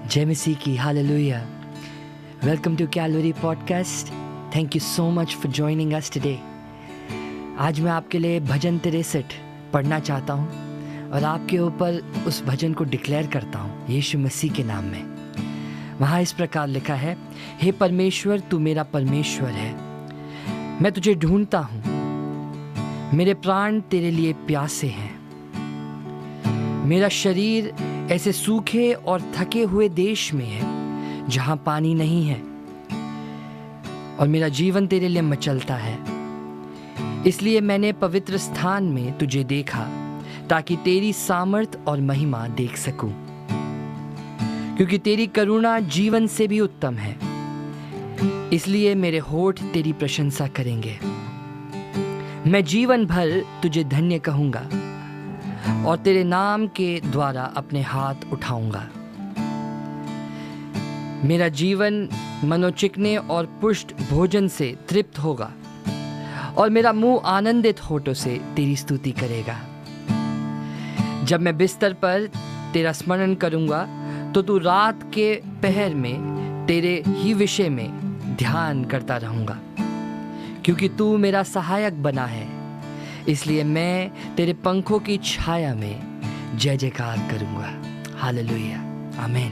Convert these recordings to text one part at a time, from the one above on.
जय मसीह की, hallelujah. Welcome to Calvary podcast. Thank you so much for joining us today. आज मैं आपके लिए भजन 63 पढ़ना चाहता हूँ और आपके ऊपर उस भजन को डिक्लेयर करता हूँ यीशु मसीह के नाम में। वहाँ इस प्रकार लिखा है, हे परमेश्वर तू मेरा परमेश्वर है, मैं तुझे ढूंढता हूँ, मेरे प्राण तेरे लिए प्यासे हैं। मेरा शरीर ऐसे सूखे और थके हुए देश में है जहाँ पानी नहीं है, और मेरा जीवन तेरे लिए मचलता है। इसलिए मैंने पवित्र स्थान में तुझे देखा ताकि तेरी सामर्थ और महिमा देख सकूं, क्योंकि तेरी करुणा जीवन से भी उत्तम है। इसलिए मेरे होठ तेरी प्रशंसा करेंगे। मैं जीवन भर तुझे धन्य कहूंगा और तेरे नाम के द्वारा अपने हाथ उठाऊंगा। मेरा जीवन मनोचिकने और पुष्ट भोजन से तृप्त होगा और मेरा मुंह आनंदित होठों से तेरी स्तुति करेगा। जब मैं बिस्तर पर तेरा स्मरण करूंगा तो तू रात के पहर में तेरे ही विषय में ध्यान करता रहूंगा, क्योंकि तू मेरा सहायक बना है। इसलिए मैं तेरे पंखों की छाया में जय जयकार करूंगा। हालेलुया, आमीन।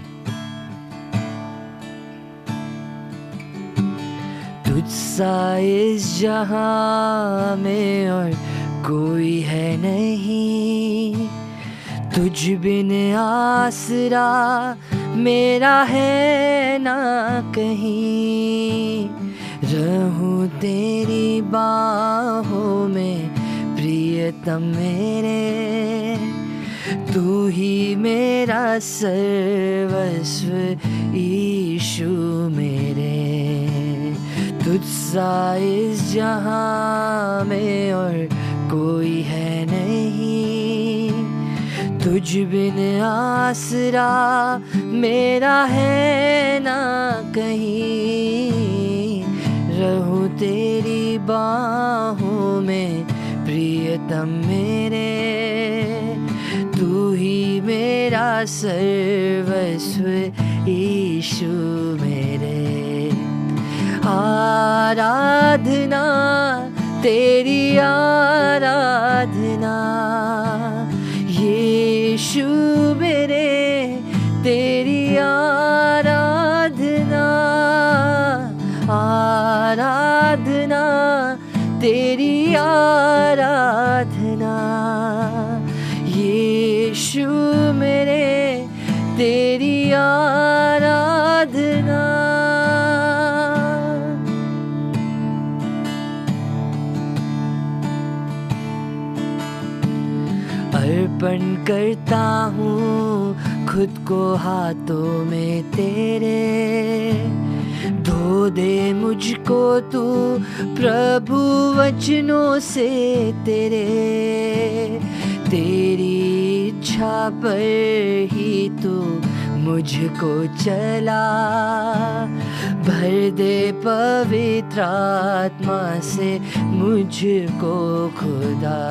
तुझसा इस जहां में और कोई है नहीं, तुझ बिन आसरा मेरा है ना कहीं। रहूं तेरी बाहों में प्रियतम मेरे, तू ही मेरा सर्वस्व यीशु मेरे। तुझसा इस जहां में और कोई है नहीं, तुझ बिन आसरा मेरा है ना कहीं। रहूं तेरी बाहों में प्रियतम मेरे, तू ही मेरा सर्वस्व यीशु मेरे। आराधना तेरी आराधना यीशु मेरे, तेरी आराधना। आराधना तेरी आराधना यीशु मेरे, तेरी आराधना। अर्पण करता हूँ खुद को हाथों में तेरे, धो दे मुझको तू प्रभु वचनों से तेरे। तेरी इच्छा पर ही तू मुझको चला, भर दे पवित्र आत्मा से मुझको खुदा।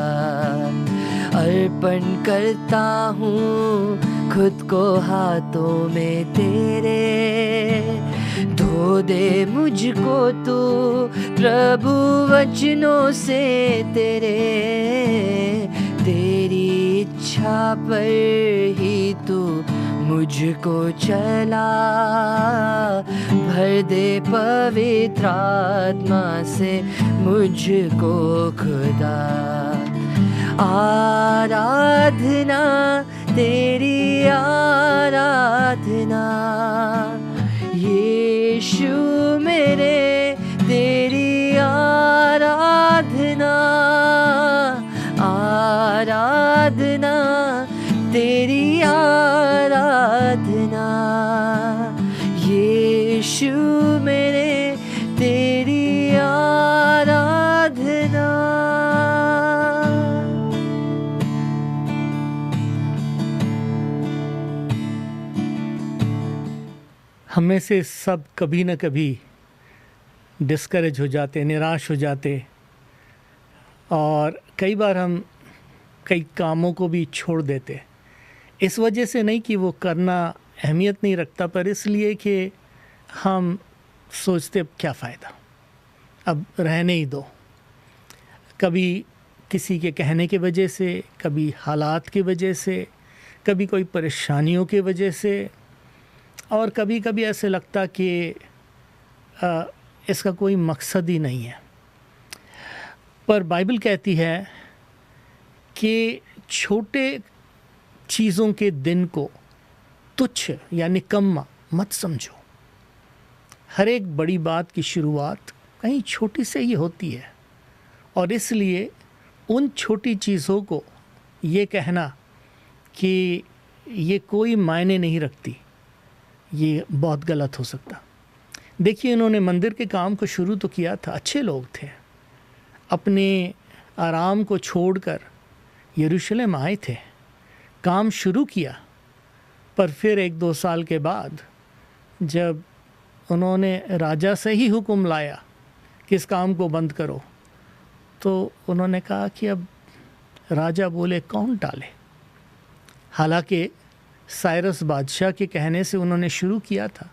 अर्पण करता हूँ खुद को हाथों में तेरे, धो दे मुझको तू प्रभु वचनों से तेरे। तेरी इच्छा पर ही तू मुझको चला, भर दे पवित्र आत्मा से मुझको खुदा। आराधना तेरी आराधना यीशु मेरे, तेरी आराधना। आराधना तेरी आराधना यीशु मेरे, तेरी आराधना। हम में से सब कभी न कभी डिस्करेज हो जाते, निराश हो जाते, और कई बार हम कई कामों को भी छोड़ देते। इस वजह से नहीं कि वो करना अहमियत नहीं रखता, पर इसलिए कि हम सोचते अब क्या फ़ायदा, अब रहने ही दो। कभी किसी के कहने की वजह से, कभी हालात की वजह से, कभी कोई परेशानियों की वजह से, और कभी कभी ऐसे लगता कि इसका कोई मकसद ही नहीं है। पर बाइबल कहती है कि छोटे चीज़ों के दिन को तुच्छ या निकम्मा मत समझो। हर एक बड़ी बात की शुरुआत कहीं छोटी से ही होती है, और इसलिए उन छोटी चीज़ों को ये कहना कि ये कोई मायने नहीं रखती, ये बहुत गलत हो सकता। देखिए, इन्होंने मंदिर के काम को शुरू तो किया था, अच्छे लोग थे, अपने आराम को छोड़कर यरूशलेम आए थे, काम शुरू किया। पर फिर 1-2 साल के बाद जब उन्होंने राजा से ही हुक्म लाया कि इस काम को बंद करो, तो उन्होंने कहा कि अब राजा बोले कौन टाले। हालांकि साइरस बादशाह के कहने से उन्होंने शुरू किया था,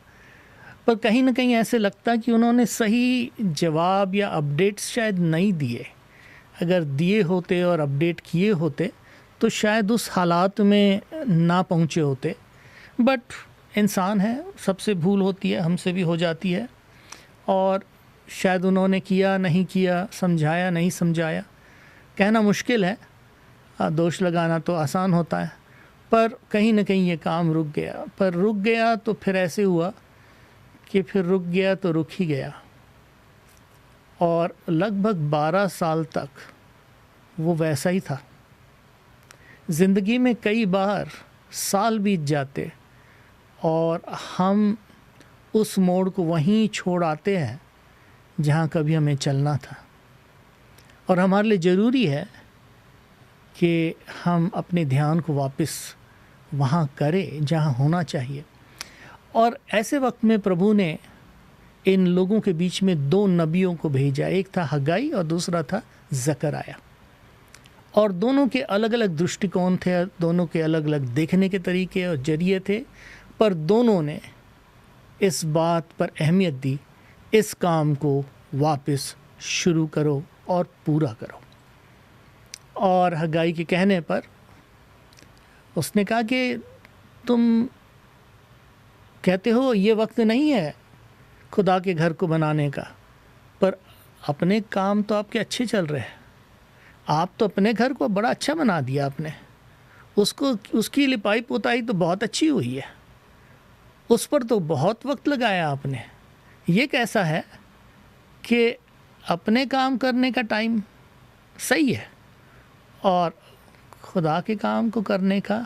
पर कहीं ना कहीं ऐसे लगता कि उन्होंने सही जवाब या अपडेट्स शायद नहीं दिए। अगर दिए होते और अपडेट किए होते तो शायद उस हालात में ना पहुँचे होते। बट इंसान है, सबसे भूल होती है, हमसे भी हो जाती है, और शायद उन्होंने किया नहीं किया, समझाया नहीं समझाया, कहना मुश्किल है, दोष लगाना तो आसान होता है। पर कहीं ना कहीं ये काम रुक गया। पर रुक गया तो फिर ऐसे हुआ कि फिर रुक गया तो रुक ही गया, और लगभग 12 साल तक वो वैसा ही था। ज़िंदगी में कई बार साल बीत जाते और हम उस मोड़ को वहीं छोड़ आते हैं जहाँ कभी हमें चलना था। और हमारे लिए ज़रूरी है कि हम अपने ध्यान को वापस वहाँ करें जहाँ होना चाहिए। और ऐसे वक्त में प्रभु ने इन लोगों के बीच में 2 नबियों को भेजा, एक था हगाई और दूसरा था जकरयाह। और दोनों के अलग अलग दृष्टिकोण थे, दोनों के अलग अलग देखने के तरीके और जरिए थे, पर दोनों ने इस बात पर अहमियत दी, इस काम को वापस शुरू करो और पूरा करो। और हगाई के कहने पर उसने कहा कि तुम कहते हो ये वक्त नहीं है खुदा के घर को बनाने का, पर अपने काम तो आपके अच्छे चल रहे हैं। आप तो अपने घर को बड़ा अच्छा बना दिया आपने, उसकी लिपाई पोताई तो बहुत अच्छी हुई है, उस पर तो बहुत वक्त लगाया आपने। ये कैसा है कि अपने काम करने का टाइम सही है और खुदा के काम को करने का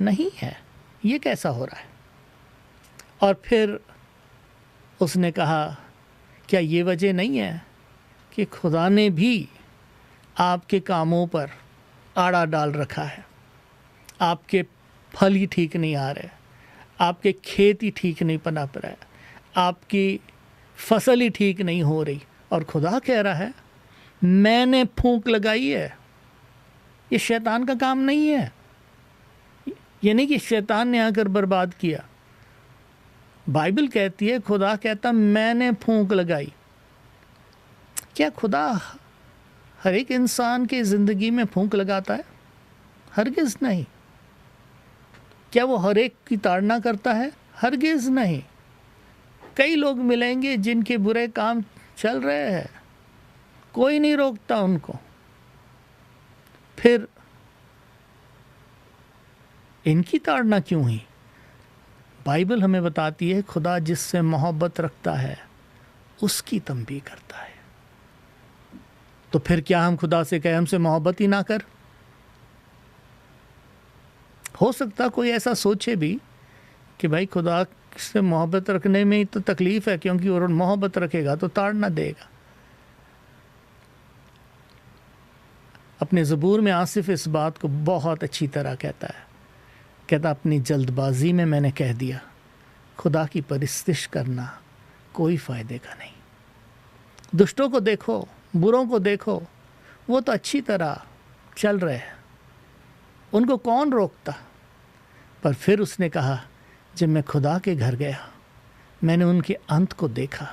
नहीं है, ये कैसा हो रहा है? और फिर उसने कहा, क्या ये वजह नहीं है कि खुदा ने भी आपके कामों पर आड़ा डाल रखा है? आपके फल ही ठीक नहीं आ रहे, आपके खेत ही ठीक नहीं पनप रहा है, आपकी फसल ही ठीक नहीं हो रही, और खुदा कह रहा है मैंने फूंक लगाई है। ये शैतान का काम नहीं है, ये नहीं कि शैतान ने आकर बर्बाद किया। बाइबल कहती है, खुदा कहता मैंने फूंक लगाई। क्या खुदा हर एक इंसान के ज़िंदगी में फूंक लगाता है? हरगिज़ नहीं। क्या वो हर एक की ताड़ना करता है? हरगिज़ नहीं। कई लोग मिलेंगे जिनके बुरे काम चल रहे हैं, कोई नहीं रोकता उनको। फिर इनकी ताड़ना क्यों हुई? बाइबल हमें बताती है खुदा जिससे मोहब्बत रखता है उसकी तंबीह करता है। तो फिर क्या हम खुदा से कहें हमसे मोहब्बत ही ना कर? हो सकता कोई ऐसा सोचे भी कि भाई खुदा से मोहब्बत रखने में ही तो तकलीफ है, क्योंकि और मोहब्बत रखेगा तो ताड़ना देगा। अपने ज़बूर में आसिफ इस बात को बहुत अच्छी तरह कहता है। कहता, अपनी जल्दबाजी में मैंने कह दिया, खुदा की परिस्तिश करना कोई फ़ायदे का नहीं। दुष्टों को देखो, बुरों को देखो, वो तो अच्छी तरह चल रहे हैं, उनको कौन रोकता? पर फिर उसने कहा जब मैं खुदा के घर गया, मैंने उनके अंत को देखा,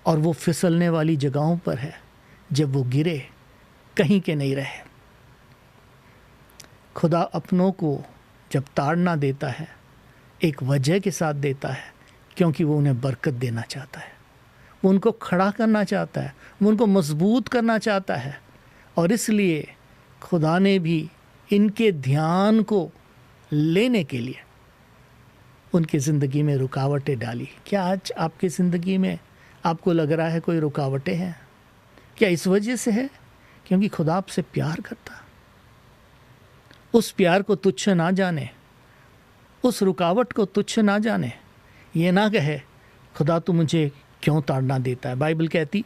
और वो फिसलने वाली जगहों पर है। जब वो गिरे, कहीं के नहीं रहे। खुदा अपनों को जब ताड़ना देता है, एक वजह के साथ देता है, क्योंकि वो उन्हें बरकत देना चाहता है, वो उनको खड़ा करना चाहता है, वो उनको मजबूत करना चाहता है। और इसलिए खुदा ने भी इनके ध्यान को लेने के लिए उनकी ज़िंदगी में रुकावटें डाली। क्या आज आपकी ज़िंदगी में आपको लग रहा है कोई रुकावटें हैं? क्या इस वजह से है क्योंकि खुदा आपसे प्यार करता? उस प्यार को तुच्छ ना जाने, उस रुकावट को तुच्छ ना जाने। ये ना कहे खुदा तू मुझे क्यों ताड़ना देता है। बाइबल कहती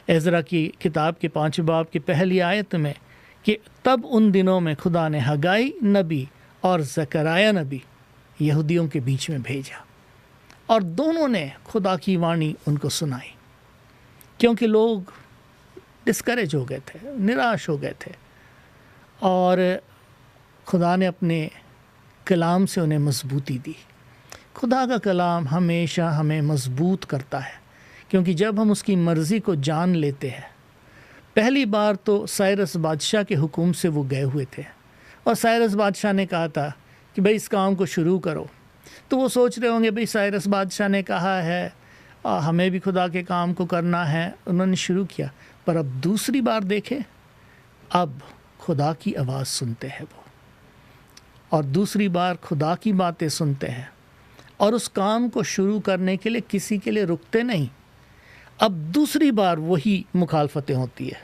एजरा की किताब के 5वें बाब की पहली आयत में कि तब उन दिनों में खुदा ने हगाई नबी और जकराया नबी यहूदियों के बीच में भेजा, और दोनों ने खुदा की वाणी उनको सुनाई, क्योंकि लोग डिस्करेज हो गए थे, निराश हो गए थे, और खुदा ने अपने कलाम से उन्हें मजबूती दी। खुदा का कलाम हमेशा हमें मजबूत करता है, क्योंकि जब हम उसकी मर्ज़ी को जान लेते हैं। पहली बार तो साइरस बादशाह के हुक्म से वो गए हुए थे, और साइरस बादशाह ने कहा था कि भाई इस काम को शुरू करो। तो वो सोच रहे होंगे भाई साइरस बादशाह ने कहा है हमें भी खुदा के काम को करना है, उन्होंने शुरू किया। पर अब दूसरी बार देखें, अब खुदा की आवाज़ सुनते हैं वो, और दूसरी बार खुदा की बातें सुनते हैं, और उस काम को शुरू करने के लिए किसी के लिए रुकते नहीं। अब दूसरी बार वही मुखालफतें होती है,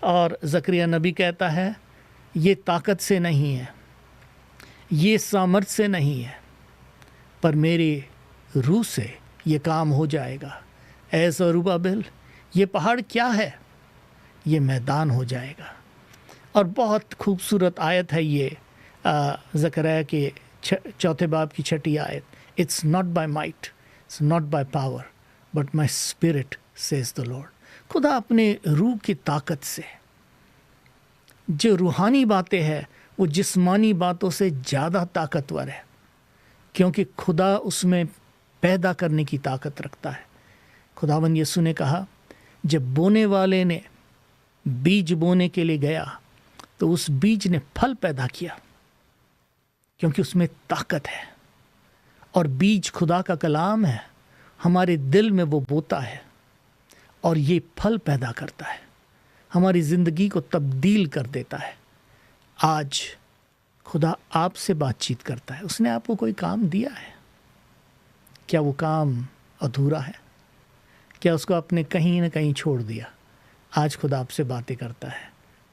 और जकरिया नबी कहता है ये ताकत से नहीं है, ये सामर्थ से नहीं है, पर मेरे रूह से ये काम हो जाएगा। ऐ ज़रूब्बाबिल, ये पहाड़ क्या है, ये मैदान हो जाएगा। और बहुत खूबसूरत आयत है ये ज़करिया के 4 बाब की 6 आयत। It's not by might, it's not by power, but my spirit says the Lord. खुदा अपने रूह की ताकत से, जो रूहानी बातें हैं वो जिस्मानी बातों से ज़्यादा ताकतवर है, क्योंकि खुदा उसमें पैदा करने की ताकत रखता है। खुदावंद यीशु ने कहा जब बोने वाले ने बीज बोने के लिए गया तो उस बीज ने फल पैदा किया, क्योंकि उसमें ताकत है। और बीज खुदा का कलाम है, हमारे दिल में वो बोता है और ये फल पैदा करता है, हमारी ज़िंदगी को तब्दील कर देता है। आज खुदा आपसे बातचीत करता है। उसने आपको कोई काम दिया है, क्या वो काम अधूरा है? क्या उसको आपने कहीं ना कहीं छोड़ दिया? आज खुदा आपसे बातें करता है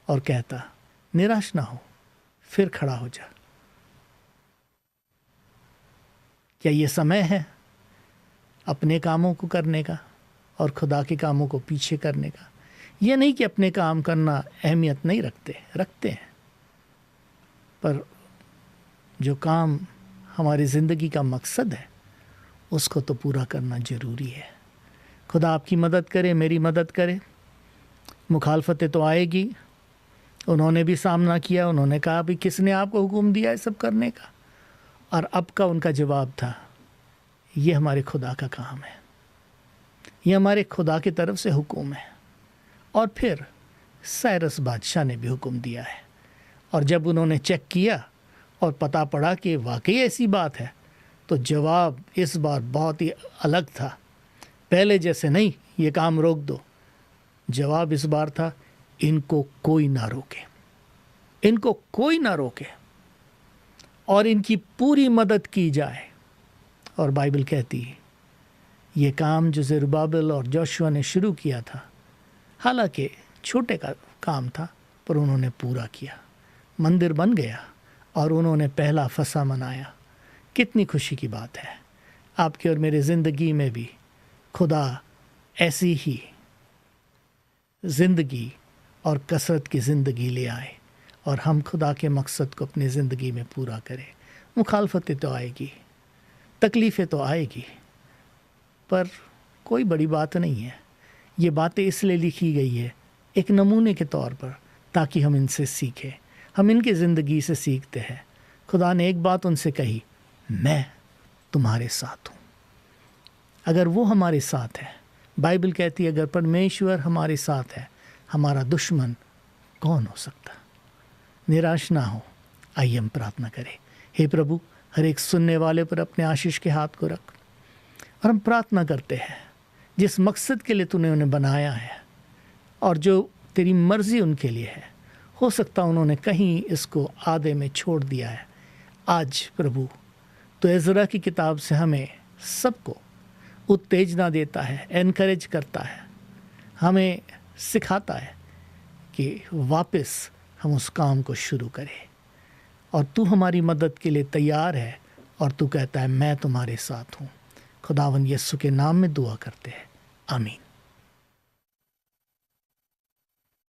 और कहता निराश ना हो, फिर खड़ा हो जा। क्या ये समय है अपने कामों को करने का और खुदा के कामों को पीछे करने का? ये नहीं कि अपने काम करना अहमियत नहीं रखते हैं, पर जो काम हमारी ज़िंदगी का मकसद है उसको तो पूरा करना ज़रूरी है। खुदा आपकी मदद करे, मेरी मदद करे। मुखालफतें तो आएगी, उन्होंने भी सामना किया। उन्होंने कहा भी किसने आपको हुक्म दिया है सब करने का? और अब का उनका जवाब था ये हमारे खुदा का काम है, ये हमारे खुदा की तरफ से हुक्म है। और फिर साइरस बादशाह ने भी हुक्म दिया है, और जब उन्होंने चेक किया और पता पड़ा कि वाकई ऐसी बात है, तो जवाब इस बार बहुत ही अलग था। पहले जैसे नहीं ये काम रोक दो, जवाब इस बार था इनको कोई ना रोके, इनको कोई ना रोके और इनकी पूरी मदद की जाए। और बाइबल कहती है ये काम जो ज़रुब्बाबिल और जोशुआ ने शुरू किया था, हालांकि छोटे का काम था, पर उन्होंने पूरा किया। मंदिर बन गया और उन्होंने पहला फसा मनाया। कितनी खुशी की बात है। आपके और मेरे ज़िंदगी में भी खुदा ऐसी ही ज़िंदगी और कसरत की ज़िंदगी ले आए और हम खुदा के मकसद को अपनी ज़िंदगी में पूरा करें। मुखालफतें तो आएगी, तकलीफ़ें तो आएगी, पर कोई बड़ी बात नहीं है। ये बातें इसलिए लिखी गई है एक नमूने के तौर पर, ताकि हम इनसे सीखें। हम इनकी ज़िंदगी से सीखते हैं। खुदा ने एक बात उनसे कही मैं तुम्हारे साथ हूँ। अगर वो हमारे साथ है, बाइबल कहती है अगर परमेश्वर हमारे साथ है, हमारा दुश्मन कौन हो सकता। निराश ना हो, आइए हम प्रार्थना करें। हे प्रभु, हर एक सुनने वाले पर अपने आशीष के हाथ को रख, और हम प्रार्थना करते हैं जिस मकसद के लिए तूने उन्हें बनाया है और जो तेरी मर्जी उनके लिए है, हो सकता उन्होंने कहीं इसको आधे में छोड़ दिया है। आज प्रभु तो इज़रा की किताब से हमें सबको उत्तेजना देता है, एनकरेज करता है, हमें सिखाता है कि वापस हम उस काम को शुरू करें। और तू हमारी मदद के लिए तैयार है और तू कहता है मैं तुम्हारे साथ हूँ। खुदावन यीशु के नाम में दुआ करते हैं, आमीन।